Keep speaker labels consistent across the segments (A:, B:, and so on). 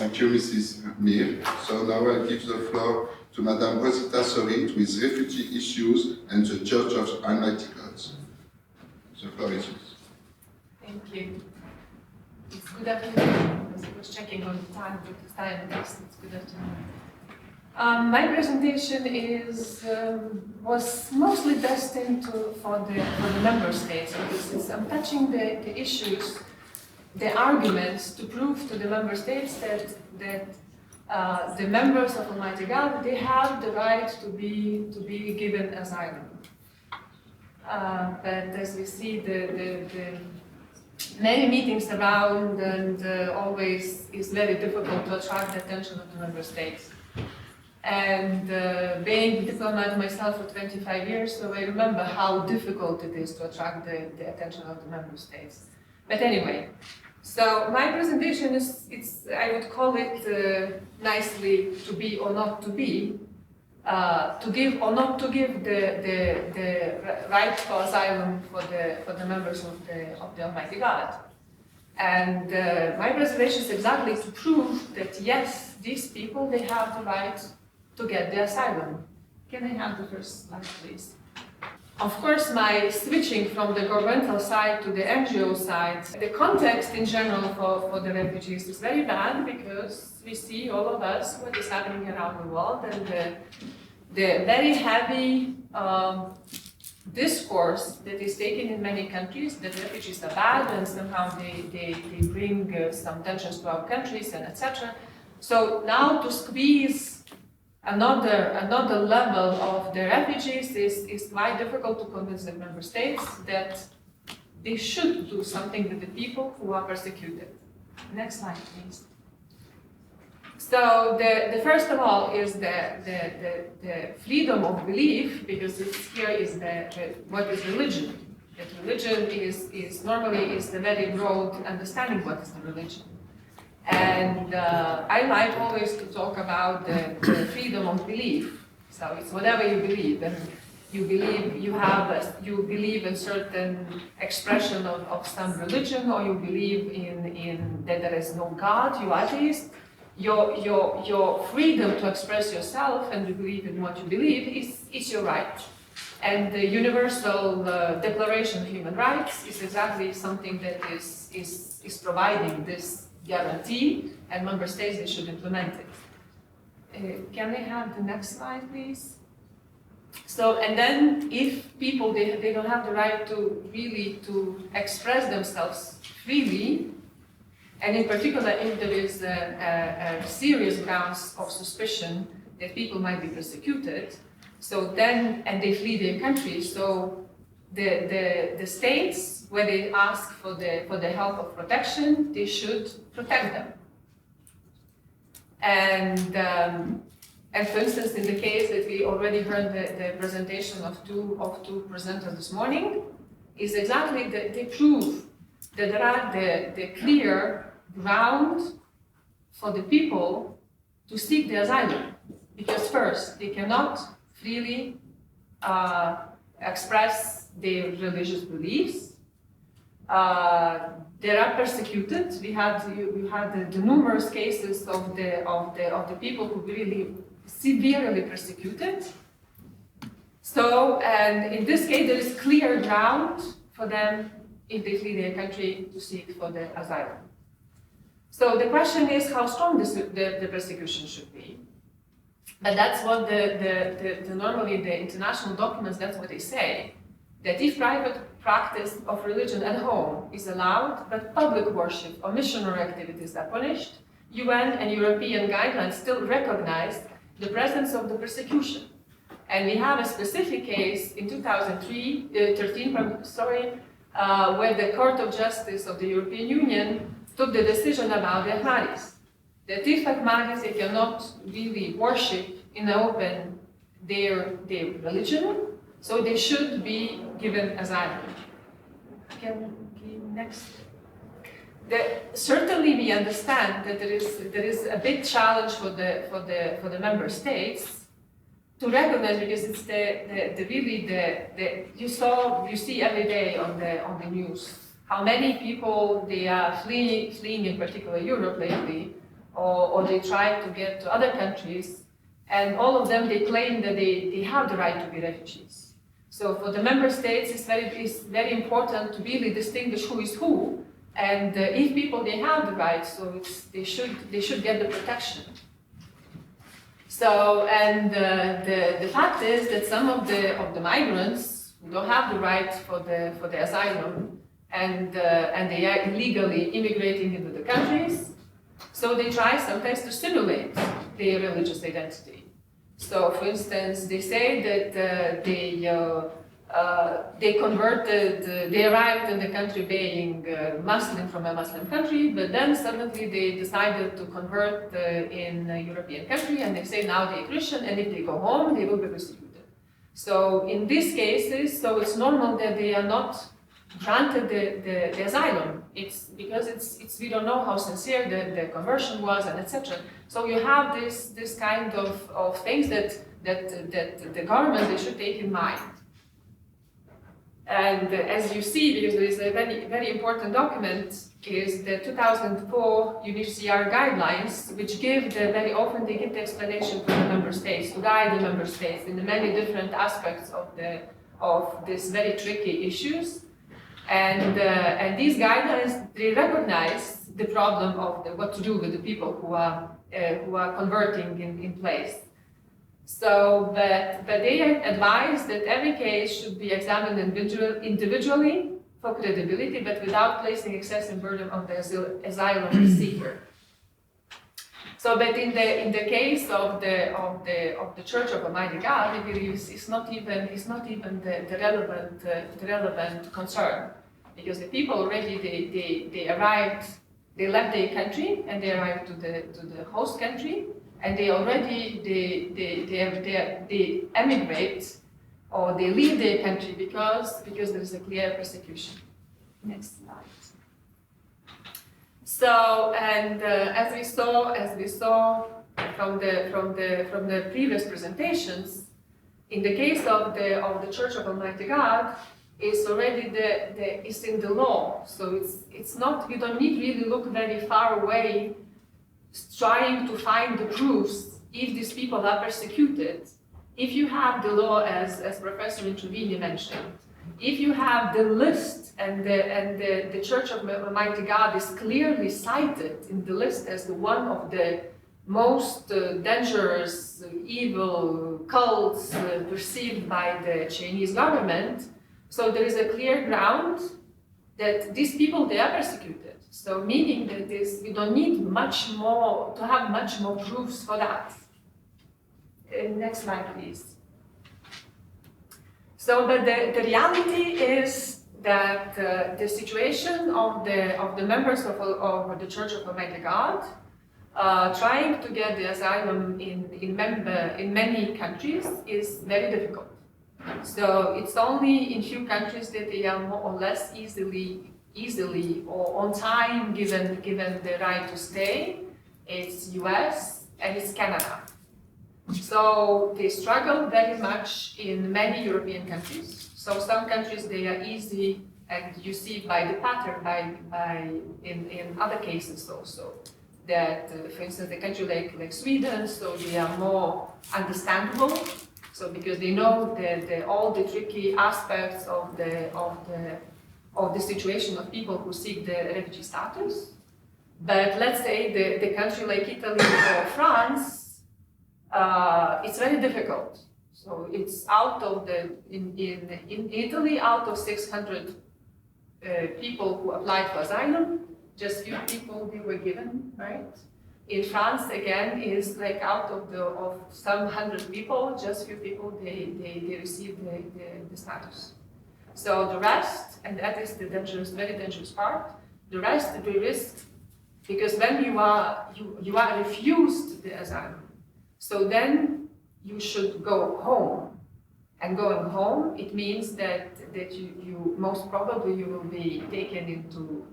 A: Thank you, Mrs. Mir. So now I give the floor to Madame Rosita Sorit with refugee issues and the Church of Almighty God. The floor is yours.
B: Thank you. It's good afternoon. I was checking on the time, but the time is good afternoon. My presentation was mostly destined for the member states, because I'm touching the issues, the arguments to prove to the member states that the members of Almighty God, they have the right to be given asylum. But as we see, the many meetings around, and always is very difficult to attract the attention of the member states. And being a diplomat myself for 25 years, so I remember how difficult it is to attract the attention of the member states. But anyway, so my presentation is, I would call it nicely, to be or not to be, to give or not to give the right for asylum for the members of the Almighty God. And my presentation is exactly to prove that yes, these people, they have the right to get the asylum. Can I have the first slide, please? Of course, my switching from the governmental side to the NGO side, the context in general for the refugees is very bad, because we see, all of us, what is happening around the world, and the very heavy discourse that is taken in many countries, that refugees are bad and somehow they bring some tensions to our countries, and etc. So now to squeeze another level of the refugees is quite difficult to convince the member states that they should do something with the people who are persecuted. Next slide, please. So the first of all is the freedom of belief, because here is what is religion. That religion is normally the very broad understanding what is the religion. And I like always to talk about the freedom of belief. So it's whatever you believe, and you believe in certain expression of some religion, or you believe in that there is no God, you atheist. Your freedom to express yourself and to believe in what you believe is your right. And the Universal Declaration of Human Rights is exactly something that is providing this guarantee, and member states, they should implement it. Can I have the next slide, please? So, and then if people, they don't have the right to really to express themselves freely, and in particular, if there is a serious grounds of suspicion that people might be persecuted, so then, and they flee their country, so the states, where they ask for the help of protection, they should protect them. And for instance, in the case that we already heard the presentation of two presenters this morning, is exactly that they prove that there are the clear ground for the people to seek the asylum. Because first, they cannot freely express their religious beliefs. They are persecuted. We had the numerous cases of the people who really severely persecuted. So, and in this case, there is clear ground for them, if they flee their country, to seek for the asylum. So the question is how strong the persecution should be. But that's what normally the international documents, that's what they say, that if private practice of religion at home is allowed, but public worship or missionary activities are punished, UN and European guidelines still recognize the presence of the persecution. And we have a specific case in 2013, where the Court of Justice of the European Union took the decision about the Ahmadis. That if Ahmadis, they cannot really worship in the open their religion, so they should be given asylum. Next. Certainly, we understand that there is a big challenge for the member states to recognize, because it's you see every day on the news how many people they are fleeing in particular Europe lately or they try to get to other countries, and all of them, they claim that they have the right to be refugees. So for the member states, it's very important to really distinguish who is who, and if people, they have the right, so they should get the protection. So, and the fact is that some of the migrants who don't have the right for the asylum, and they are illegally immigrating into the countries, so they try sometimes to simulate their religious identity. So, for instance, they say that they arrived in the country being Muslim from a Muslim country, but then suddenly they decided to convert in a European country, and they say now they're Christian, and if they go home, they will be persecuted. So in these cases, so it's normal that they are not granted the asylum. It's because we don't know how sincere the conversion was, and etc. So you have this kind of things that the government, they should take in mind. And as you see, because there is a very, very important document, is the 2004 UNHCR guidelines, which very often they give the explanation for the member states, to guide the member states in the many different aspects of these very tricky issues. And these guidelines, they recognize the problem of what to do with the people who are converting in place. So, but they advise that every case should be examined individually for credibility, but without placing excessive burden on the asylum seeker. So, but in the case of the Church of Almighty God, they believe it's not even the relevant concern, because the people already they arrived, they left their country and they arrived to the host country. And they already they emigrate, or they leave their country because there is a clear persecution. Next slide. So, and as we saw from the previous presentations, in the case of the Church of Almighty God, it's already it's in the law. So it's not, you don't need really look very far away trying to find the proofs if these people are persecuted. If you have the law, as Professor Introvini mentioned, if you have the list and the Church of Almighty God is clearly cited in the list as one of the most dangerous, evil cults perceived by the Chinese government, so there is a clear ground that these people, they are persecuted. So meaning that we don't need much more, to have much more proofs for that. Next slide, please. So but the reality is that the situation of the members of the Church of Almighty God trying to get the asylum in many countries is very difficult. So it's only in few countries that they are more or less easily or on time given the right to stay. It's US and it's Canada. So they struggle very much in many European countries. So some countries, they are easy, and you see by the pattern in other cases also that for instance the country like Sweden, so they are more understandable. So because they know all the tricky aspects of the situation of people who seek the refugee status. But let's say the country like Italy or France, it's very difficult. So it's out of in Italy, out of 600 people who applied for asylum, just few people they were given, right? In France, again, is like out of some 100 people, just few people they received the status. So the rest, and that is the very dangerous part, the rest they risk, because when you are refused the asylum, so then you should go home. And going home, it means that you most probably you will be taken into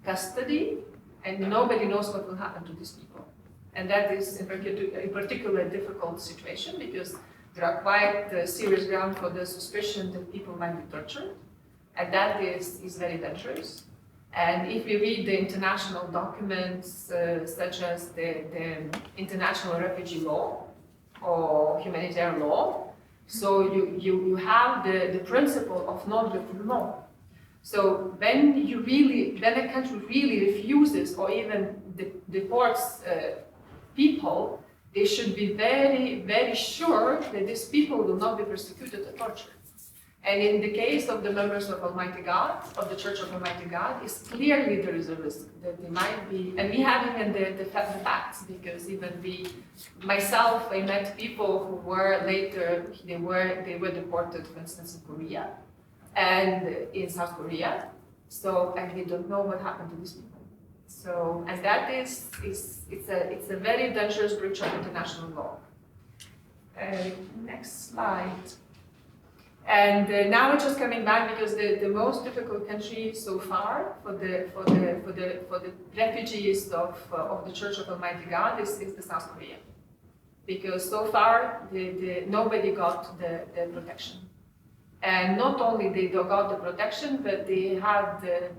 B: custody, and nobody knows what will happen to these people. And that is in particular a difficult situation, because there are quite serious grounds for the suspicion that people might be tortured, and that is very dangerous. And if we read the international documents such as the international refugee law or humanitarian law, so you have the principle of non-refoulement. So when a country really refuses or even deports people, they should be very, very sure that these people will not be persecuted or tortured. And in the case of the members of Almighty God, of the Church of Almighty God, it's clearly there is a risk that they might be, and we have even the facts, because even myself, I met people who were later, they were deported, for instance, in Korea and in South Korea. So, and we don't know what happened to these people. So, and that it's a very dangerous breach of international law. Next slide. And now we're just coming back because the most difficult country so far for the refugees of the Church of Almighty God is the South Korea, because so far nobody got the protection, and not only they got the protection, but they had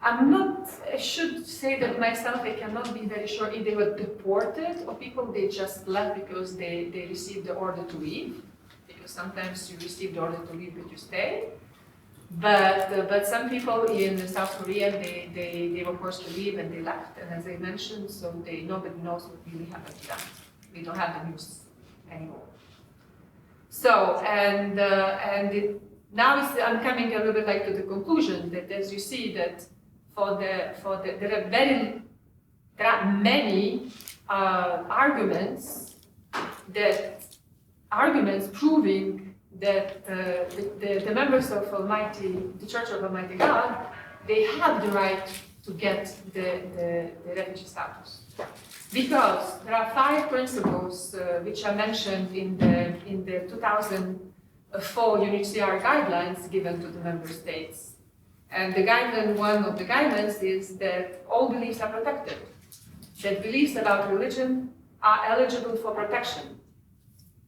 B: I should say that myself, I cannot be very sure if they were deported or people they just left because they received the order to leave. Because sometimes you receive the order to leave, but you stay. But some people in South Korea, they were forced to leave and they left. And as I mentioned, so nobody knows what really happened to them. We don't have the news anymore. So now I'm coming a little bit like to the conclusion that, as you see, that there are many arguments proving that the members of the Church of Almighty God, they have the right to get the refugee status. Because there are 5 principles which are mentioned in the 2004 UNHCR guidelines given to the member states. And one of the guidelines is that all beliefs are protected, that beliefs about religion are eligible for protection.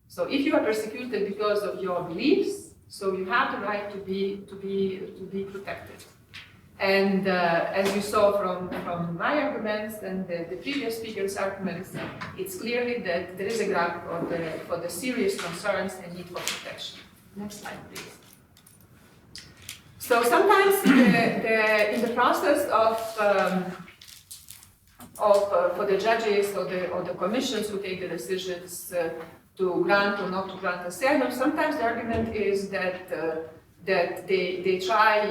B: So if you are persecuted because of your beliefs, so you have the right to be protected. And as you saw from my arguments and the previous speaker's arguments, it's clearly that there is a ground for the serious concerns and need for protection. Next slide, please. So sometimes in the process for the judges or the commissions who take the decisions to grant or not to grant asylum, sometimes the argument is that they try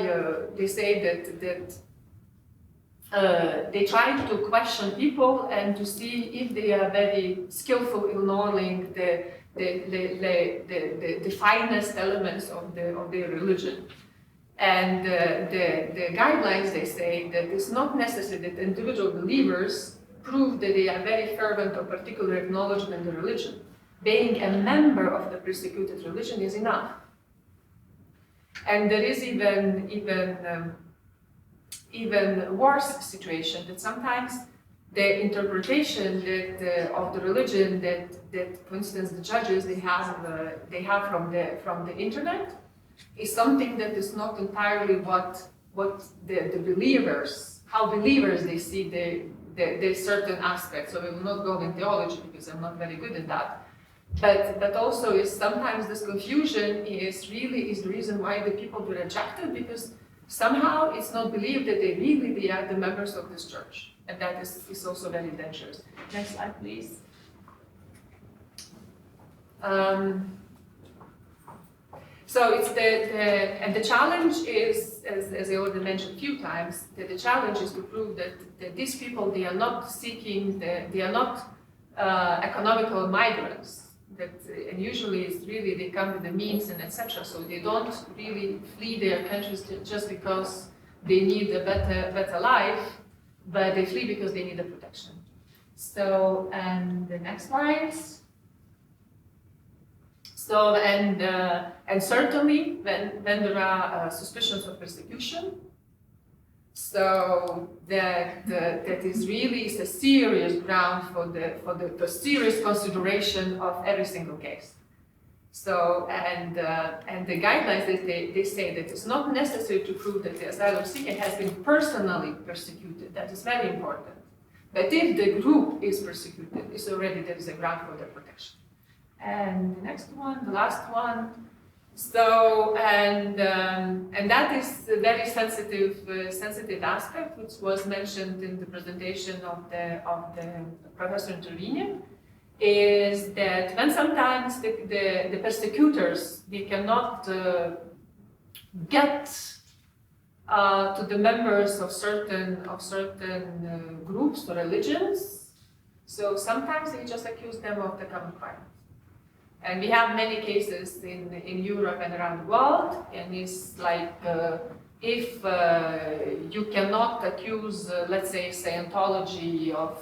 B: to question people and to see if they are very skillful in knowing the finest elements of their religion. And the guidelines, they say that it's not necessary that individual believers prove that they are very fervent or particular acknowledgement in the religion. Being a member of the persecuted religion is enough. And there is even worse situation, that sometimes the interpretation of the religion that, for instance, the judges they have from the internet is something that is not entirely what the believers, how believers they see the certain aspects. So we will not go in theology because I'm not very good at that. But also is sometimes this confusion is the reason why the people were rejected, because somehow it's not believed that they are the members of this church, and that is also very dangerous. Next slide, please. So it's and the challenge is, as I already mentioned a few times, that the challenge is to prove that these people, they are not seeking, they are not economical migrants. And usually it's really they come with the means and etc. So they don't really flee their countries just because they need a better life, but they flee because they need the protection. So, and the next slide. So, and certainly when there are suspicions of persecution, so that is really a serious ground for the serious consideration of every single case. So, and the guidelines, they say that it's not necessary to prove that the asylum seeker has been personally persecuted. That is very important. But if the group is persecuted, it's already there is a ground for their protection. And the next one, the last one. So, and that is a very sensitive aspect, which was mentioned in the presentation of the Professor Intervenian, is that when sometimes the persecutors, they cannot get to the members of certain groups or religions, so sometimes they just accuse them of the common crime. And we have many cases in Europe and around the world, and it's like if you cannot accuse, let's say, Scientology of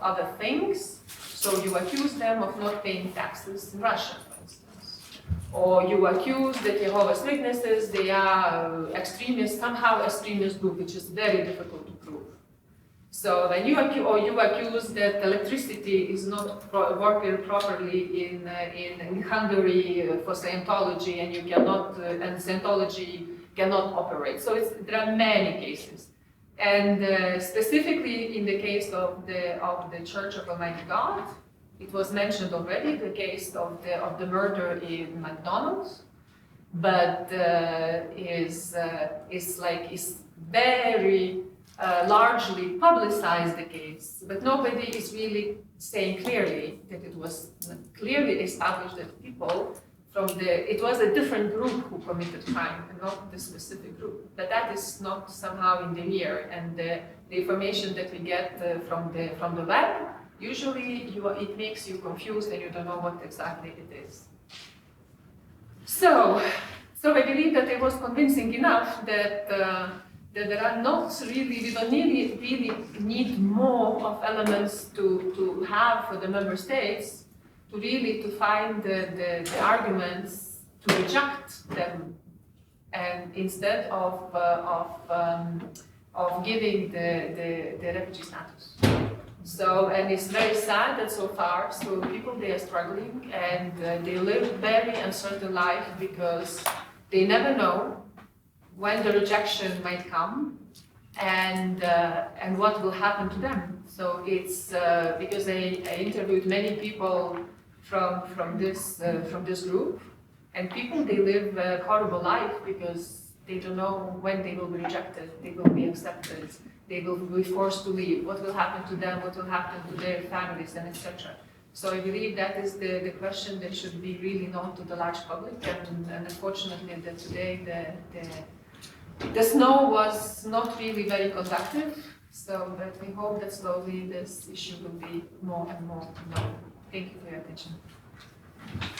B: other things, so you accuse them of not paying taxes in Russia, for instance. Or you accuse the Jehovah's Witnesses, they are extremist, somehow extremist group, which is very difficult to prove. So when you accuse that electricity is not working properly in Hungary for Scientology, and you cannot and Scientology cannot operate. So there are many cases, and specifically in the case of the Church of Almighty God, it was mentioned already, the case of the murder in McDonald's, but is very largely publicized the case, but nobody is really saying clearly that it was clearly established that people it was a different group who committed crime and not the specific group. But that is not somehow in the mirror, and the information that we get from the web, usually it makes you confused and you don't know what exactly it is. So I believe that it was convincing enough that there are not really, we don't really need more of elements to have for the member states to find the arguments to reject them, and instead of giving the refugee status. So, and it's very sad that so far, so people, they are struggling, and they live very uncertain life because they never know when the rejection might come, and what will happen to them. So it's because I interviewed many people from this group, and people, they live a horrible life because they don't know when they will be rejected, they will be accepted, they will be forced to leave, what will happen to them, what will happen to their families, and etc. So I believe that is the question that should be really known to the large public, and unfortunately that today the snow was not really very conductive, so but we hope that slowly this issue will be more and more known. Thank you for your attention.